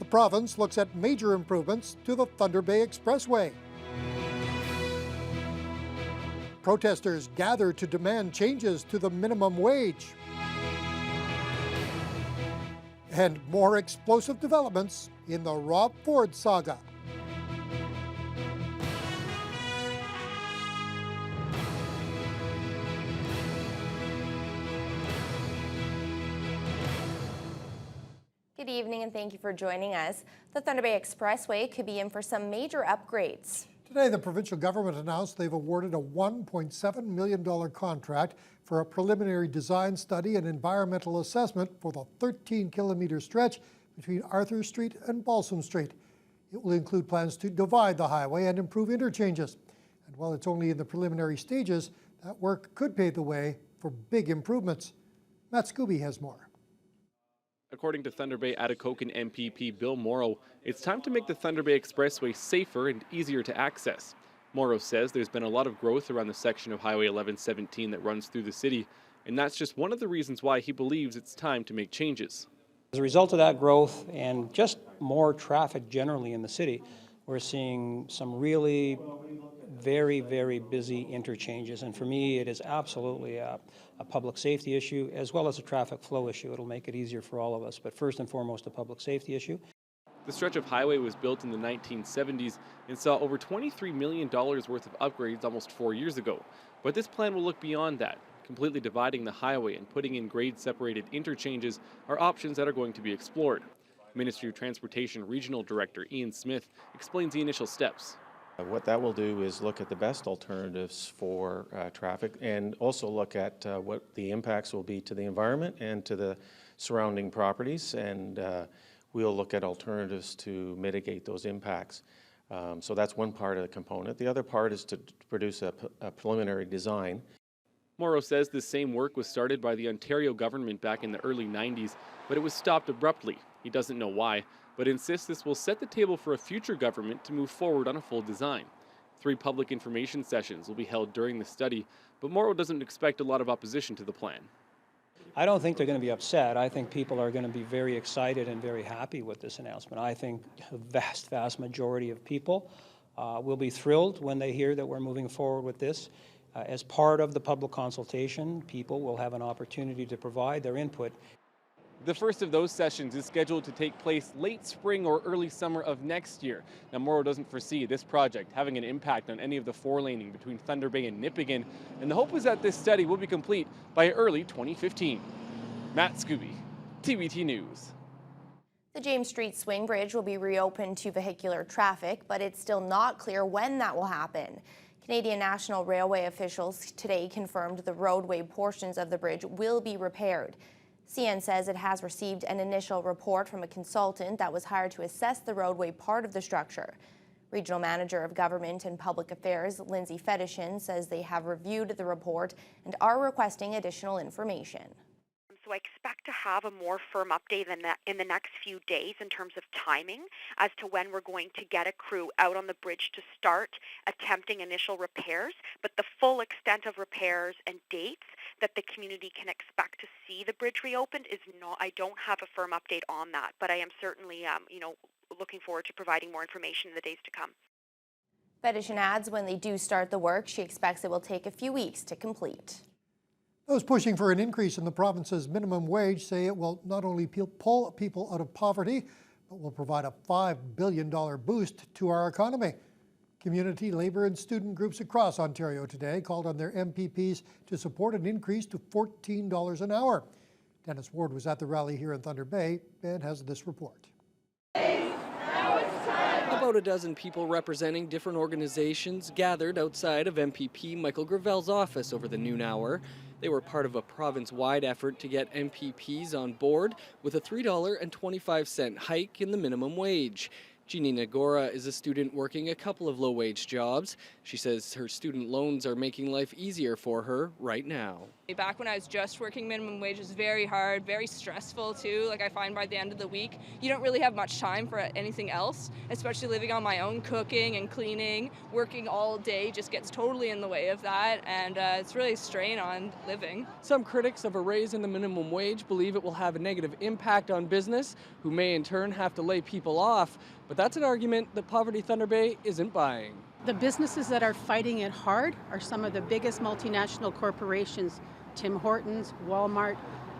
province looks at major improvements to the Thunder Bay Expressway. Protesters gather to demand changes to the minimum wage. And more explosive developments in the Rob Ford saga. Good evening and thank you for joining us. The Thunder Bay Expressway could be in for some major upgrades. Today, the provincial government announced they've awarded a $1.7 million contract for a preliminary design study and environmental assessment for the 13-kilometer stretch between Arthur Street and Balsam Street. It will include plans to divide the highway and improve interchanges. And while it's only in the preliminary stages, that work could pave the way for big improvements. Matt Scooby has more. According to Thunder Bay Atikokan MPP Bill Morrow, it's time to make the Thunder Bay Expressway safer and easier to access. Morrow says there's been a lot of growth around the section of Highway 1117 that runs through the city, and that's just one of the reasons why he believes it's time to make changes. As a result of that growth and just more traffic generally in the city, we're seeing some really very, very busy interchanges. And for me, it is absolutely a public safety issue as well as a traffic flow issue. It'll make it easier for all of us, but first and foremost, a public safety issue. The stretch of highway was built in the 1970s and saw over $23 million worth of upgrades almost 4 years ago. But this plan will look beyond that. Completely dividing the highway and putting in grade-separated interchanges are options that are going to be explored. Ministry of Transportation Regional Director Ian Smith explains the initial steps. What that will do is look at the best alternatives for traffic and also look at what the impacts will be to the environment and to the surrounding properties, and we'll look at alternatives to mitigate those impacts. So that's one part of the component. The other part is to produce a preliminary design. Morrow says the same work was started by the Ontario government back in the early 90s, but it was stopped abruptly. He doesn't know why, but insists this will set the table for a future government to move forward on a full design. 3 public information sessions will be held during the study, but Morrow doesn't expect a lot of opposition to the plan. I don't think they're going to be upset. I think people are going to be very excited and very happy with this announcement. I think the vast majority of people will be thrilled when they hear that we're moving forward with this. As part of the public consultation, people will have an opportunity to provide their input. The first of those sessions is scheduled to take place late spring or early summer of next year. Now, Morrow doesn't foresee this project having an impact on any of the 4-laning between Thunder Bay and Nipigon, and the hope is that this study will be complete by early 2015. Matt Scooby, TBT News. The James Street Swing Bridge will be reopened to vehicular traffic, but it's still not clear when that will happen. Canadian National Railway officials today confirmed the roadway portions of the bridge will be repaired. CN says it has received an initial report from a consultant that was hired to assess the roadway part of the structure. Regional Manager of Government and Public Affairs, Lindsay Fedishin, says they have reviewed the report and are requesting additional information. So I expect to have a more firm update in the next few days in terms of timing as to when we're going to get a crew out on the bridge to start attempting initial repairs. But the full extent of repairs and dates that the community can expect to see the bridge reopened is not. I don't have a firm update on that, but I am certainly, looking forward to providing more information in the days to come. Fedishin adds when they do start the work, she expects it will take a few weeks to complete. Those pushing for an increase in the province's minimum wage say it will not only pull people out of poverty, but will provide a $5 billion boost to our economy. Community, labor and student groups across Ontario today called on their MPPs to support an increase to $14 an hour. Dennis Ward was at the rally here in Thunder Bay and has this report. About a dozen people representing different organizations gathered outside of MPP Michael Gravel's office over the noon hour. They were part of a province-wide effort to get MPPs on board with a $3.25 hike in the minimum wage. Jeannie Nagora is a student working a couple of low-wage jobs. She says her student loans are making life easier for her right now. Back when I was just working minimum wage, it was very hard, very stressful too. Like I find by the end of the week, you don't really have much time for anything else, especially living on my own, cooking and cleaning. Working all day just gets totally in the way of that, and it's really a strain on living. Some critics of a raise in the minimum wage believe it will have a negative impact on business, who may in turn have to lay people off. But that's an argument that Poverty Thunder Bay isn't buying. The businesses that are fighting it hard are some of the biggest multinational corporations, Tim Hortons, Walmart,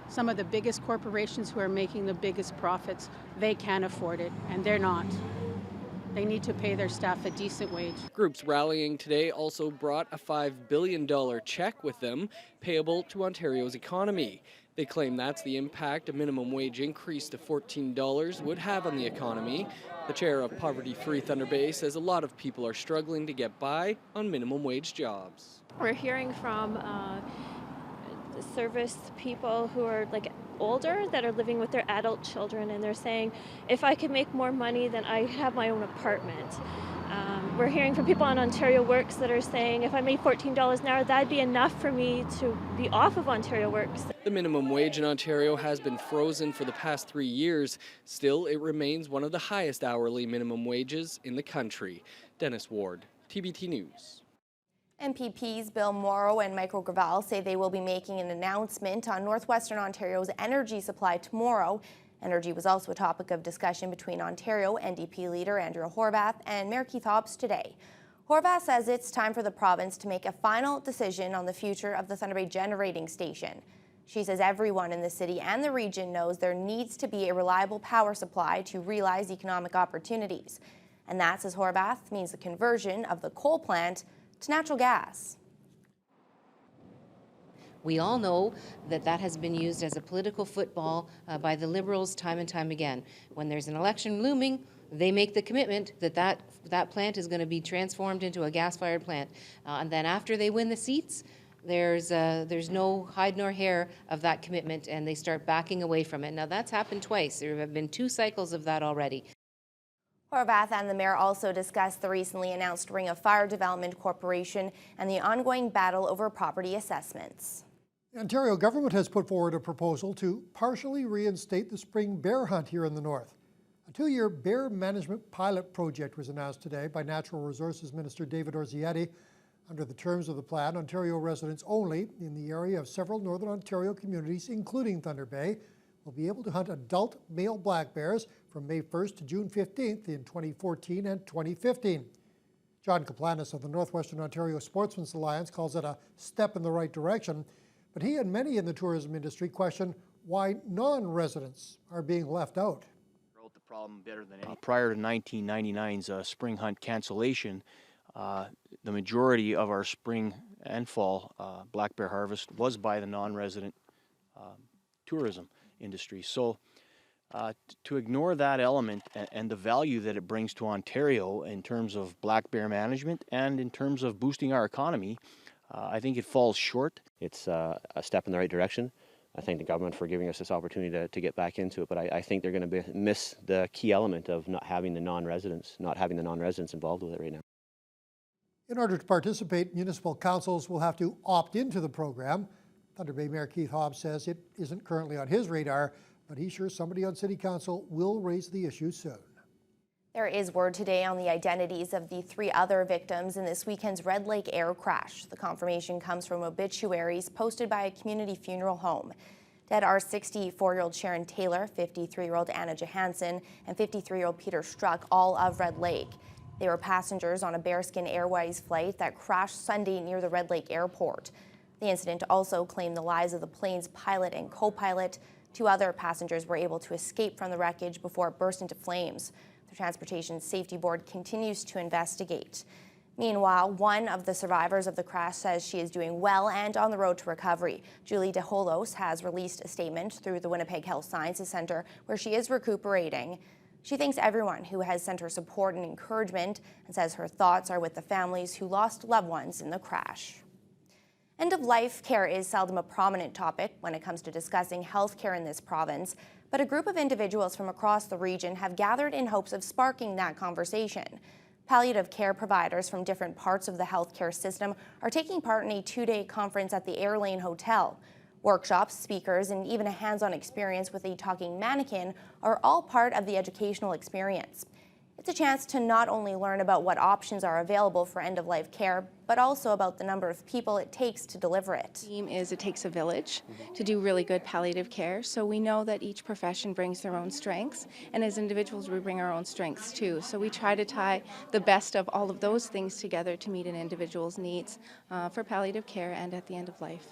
some of the biggest corporations who are making the biggest profits. They can't afford it, and they're not. They need to pay their staff a decent wage. Groups rallying today also brought a $5 billion check with them, payable to Ontario's economy. They claim that's the impact a minimum wage increase to $14 would have on the economy. The chair of Poverty Free Thunder Bay says a lot of people are struggling to get by on minimum wage jobs. We're hearing from service people who are like older that are living with their adult children, and they're saying, if I could make more money, then I have my own apartment. We're hearing from people on Ontario Works that are saying, if I made $14 an hour, that'd be enough for me to be off of Ontario Works. The minimum wage in Ontario has been frozen for the past 3 years. Still, it remains one of the highest hourly minimum wages in the country. Dennis Ward, TBT News. MPPs Bill Morrow and Michael Gravel say they will be making an announcement on Northwestern Ontario's energy supply tomorrow. Energy was also a topic of discussion between Ontario NDP leader Andrea Horwath and Mayor Keith Hobbs today. Horwath says it's time for the province to make a final decision on the future of the Thunder Bay generating station. She says everyone in the city and the region knows there needs to be a reliable power supply to realize economic opportunities. And that, says Horwath, means the conversion of the coal plant to natural gas. We all know that that has been used as a political football by the Liberals time and time again. When there's an election looming, they make the commitment that that plant is going to be transformed into a gas-fired plant. And then after they win the seats, there's no hide nor hair of that commitment, and they start backing away from it. Now, that's happened twice. There have been 2 cycles of that already. Horwath and the mayor also discussed the recently announced Ring of Fire Development Corporation and the ongoing battle over property assessments. The Ontario government has put forward a proposal to partially reinstate the spring bear hunt here in the north. A 2-year bear management pilot project was announced today by Natural Resources Minister David Orzietti. Under the terms of the plan, Ontario residents only in the area of several northern Ontario communities, including Thunder Bay, will be able to hunt adult male black bears from May 1st to June 15th in 2014 and 2015. John Kaplanis of the Northwestern Ontario Sportsmen's Alliance calls it a step in the right direction, but he and many in the tourism industry question why non-residents are being left out. The problem better than any. Prior to 1999's spring hunt cancellation, the majority of our spring and fall black bear harvest was by the non-resident tourism industry. So to ignore that element and the value that it brings to Ontario in terms of black bear management and in terms of boosting our economy, I think it falls short. It's a step in the right direction. I thank the government for giving us this opportunity to get back into it, but I think they're going to miss the key element of not having the non-residents involved with it right now. In order to participate, municipal councils will have to opt into the program. Thunder Bay Mayor Keith Hobbs says it isn't currently on his radar, but he's sure somebody on City Council will raise the issue soon. There is word today on the identities of the 3 other victims in this weekend's Red Lake air crash. The confirmation comes from obituaries posted by a community funeral home. Dead are 64-year-old Sharon Taylor, 53-year-old Anna Johansson, and 53-year-old Peter Struck, all of Red Lake. They were passengers on a Bearskin Airways flight that crashed Sunday near the Red Lake airport. The incident also claimed the lives of the plane's pilot and co-pilot. 2 other passengers were able to escape from the wreckage before it burst into flames. The Transportation Safety Board continues to investigate. Meanwhile, one of the survivors of the crash says she is doing well and on the road to recovery. Julie DeHolos has released a statement through the Winnipeg Health Sciences Centre where she is recuperating. She thanks everyone who has sent her support and encouragement and says her thoughts are with the families who lost loved ones in the crash. End-of-life care is seldom a prominent topic when it comes to discussing health care in this province, but a group of individuals from across the region have gathered in hopes of sparking that conversation. Palliative care providers from different parts of the healthcare system are taking part in a 2-day conference at the Airlane Hotel. Workshops, speakers, and even a hands-on experience with a talking mannequin are all part of the educational experience. It's a chance to not only learn about what options are available for end-of-life care, but also about the number of people it takes to deliver it. The theme is it takes a village to do really good palliative care, so we know that each profession brings their own strengths, and as individuals we bring our own strengths too. So we try to tie the best of all of those things together to meet an individual's needs for palliative care and at the end of life.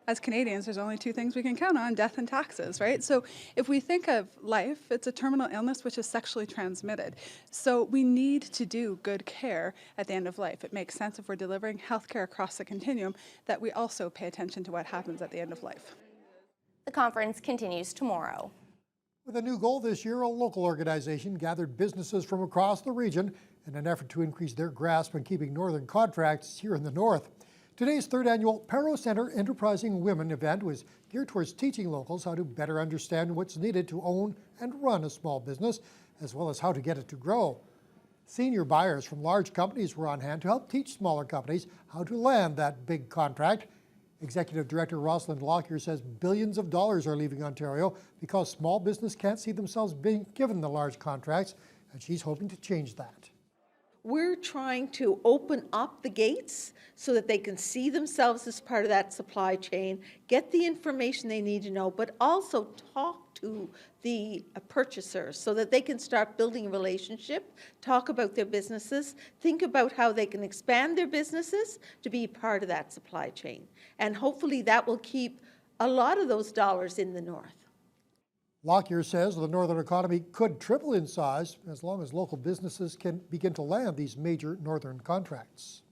As Canadians, there's only two things we can count on, death and taxes, right? So if we think of life, it's a terminal illness which is sexually transmitted. So we need to do good care at the end of life. It makes sense if we're delivering health care across the continuum that we also pay attention to what happens at the end of life. The conference continues tomorrow. With a new goal this year, a local organization gathered businesses from across the region in an effort to increase their grasp on keeping northern contracts here in the north. Today's third annual Perro Center Enterprising Women event was geared towards teaching locals how to better understand what's needed to own and run a small business, as well as how to get it to grow. Senior buyers from large companies were on hand to help teach smaller companies how to land that big contract. Executive Director Rosalind Lockyer says billions of dollars are leaving Ontario because small business can't see themselves being given the large contracts, and she's hoping to change that. We're trying to open up the gates so that they can see themselves as part of that supply chain, get the information they need to know, but also talk to the purchasers so that they can start building a relationship, talk about their businesses, think about how they can expand their businesses to be part of that supply chain. And hopefully that will keep a lot of those dollars in the north. Lockyer says the northern economy could triple in size as long as local businesses can begin to land these major northern contracts.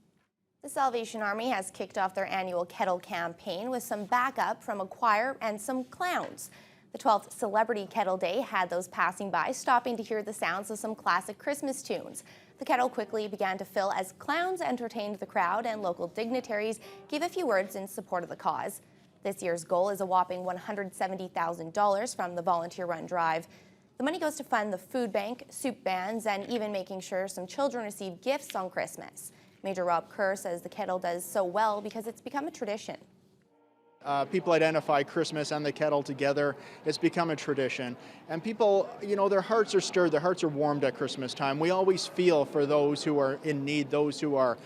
The Salvation Army has kicked off their annual kettle campaign with some backup from a choir and some clowns. The 12th Celebrity Kettle Day had those passing by stopping to hear the sounds of some classic Christmas tunes. The kettle quickly began to fill as clowns entertained the crowd and local dignitaries gave a few words in support of the cause. This year's goal is a whopping $170,000 from the volunteer-run drive. The money goes to fund the food bank, soup bans, and even making sure some children receive gifts on Christmas. Major Rob Kerr says the kettle does so well because it's become a tradition. People identify Christmas and the kettle together. It's become a tradition. And people, their hearts are stirred, their hearts are warmed at Christmas time. We always feel for those who are in need, those who are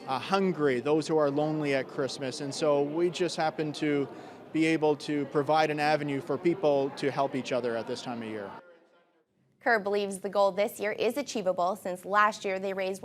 hungry, those who are lonely at Christmas. And so we just happen to be able to provide an avenue for people to help each other at this time of year. Kerr believes the goal this year is achievable since last year they raised